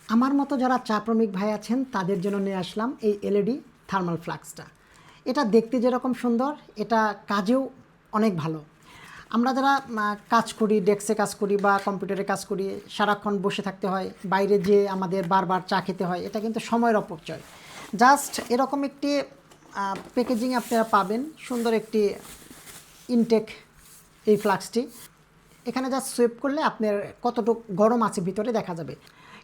আমার মতো যারা চা প্রেমিক ভাই আছেন তাদের জন্য নিয়ে আসলাম এই এলইডি থার্মাল ফ্লাস্কটা। এটা দেখতে যেরকম সুন্দর, এটা কাজেও অনেক ভালো। আমরা যারা কাজ করি, ডেস্কে কাজ করি বা কম্পিউটারে কাজ করি, সারাক্ষণ বসে থাকতে হয়, বাইরে যেয়ে আমাদের বারবার চা খেতে হয়, এটা কিন্তু সময়ের অপচয়। জাস্ট এরকম একটি প্যাকেজিং আপনারা পাবেন, সুন্দর একটি ইনটেক এই ফ্লাস্কটি। এখানে জাস্ট সুইপ করলে আপনার কতটুকু গরম আছে ভিতরে দেখা যাবে।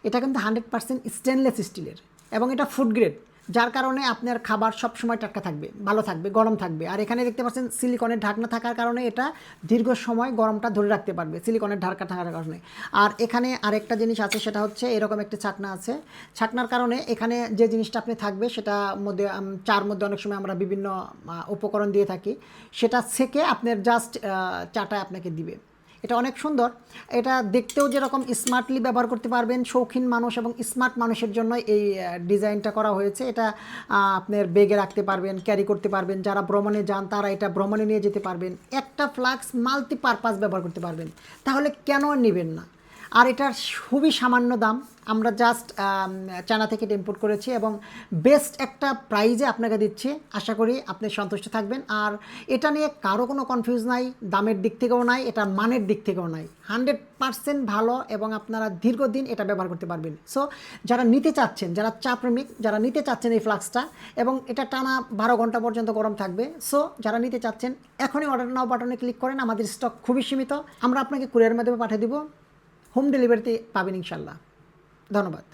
এটা কিন্তু 100% স্টেনলেস স্টিলের এবং এটা ফুড গ্রেড, যার কারণে আপনার খাবার সব সময় টাটকা থাকবে, ভালো থাকবে, গরম থাকবে। আর এখানে দেখতে পাচ্ছেন সিলিকনের ঢাকনা থাকার কারণে এটা দীর্ঘ সময় গরমটা ধরে রাখতে পারবে, সিলিকনের ঢাকনা থাকার কারণে। আর এখানে আরেকটা জিনিস আছে, সেটা হচ্ছে এরকম একটা ছাকনা আছে। ছাকনার কারণে এখানে যে জিনিসটা আপনি থাকবে সেটা মধ্যে চার মধ্যে অনেক সময় আমরা বিভিন্ন উপকরণ দিয়ে থাকি, সেটা সেকে আপনার জাস্ট চাটা আপনাকে দিবে। এটা অনেক সুন্দর। এটা দেখতেও যেরকম স্মার্টলি ব্যবহার করতে পারবেন, শৌখিন মানুষ এবং স্মার্ট মানুষের জন্য এই ডিজাইনটা করা হয়েছে। এটা আপনার ব্যাগে রাখতে পারবেন, ক্যারি করতে পারবেন। যারা ভ্রমণে যান তারা এটা ভ্রমণে নিয়ে যেতে পারবেন। একটা ফ্লাস্ক মাল্টিপারপাস ব্যবহার করতে পারবেন, তাহলে কেন নেবেন না? আর এটার খুবই সামান্য দাম। আমরা জাস্ট চায়না থেকে ইম্পোর্ট করেছি এবং বেস্ট একটা প্রাইজে আপনাকে দিচ্ছি। আশা করি আপনি সন্তুষ্ট থাকবেন। আর এটা নিয়ে কারো কোনো কনফিউজ নাই, দামের দিক থেকেও নাই, এটা মানের দিক থেকেও নাই। 100% ভালো এবং আপনারা দীর্ঘদিন এটা ব্যবহার করতে পারবেন। সো যারা নিতে চাচ্ছেন, যারা চা প্রেমিক, যারা নিতে চাচ্ছেন এই ফ্লাস্কটা, এবং এটা টানা 12 ঘন্টা পর্যন্ত গরম থাকবে। সো যারা নিতে চাচ্ছেন এখনই অর্ডার নাও বাটনে ক্লিক করেন। আমাদের স্টক খুবই সীমিত, আমরা আপনাকে কুরিয়ারের মাধ্যমে পাঠিয়ে দিব। হোম ডেলিভারিতে পাবেন ইনশাল্লাহ। ধন্যবাদ।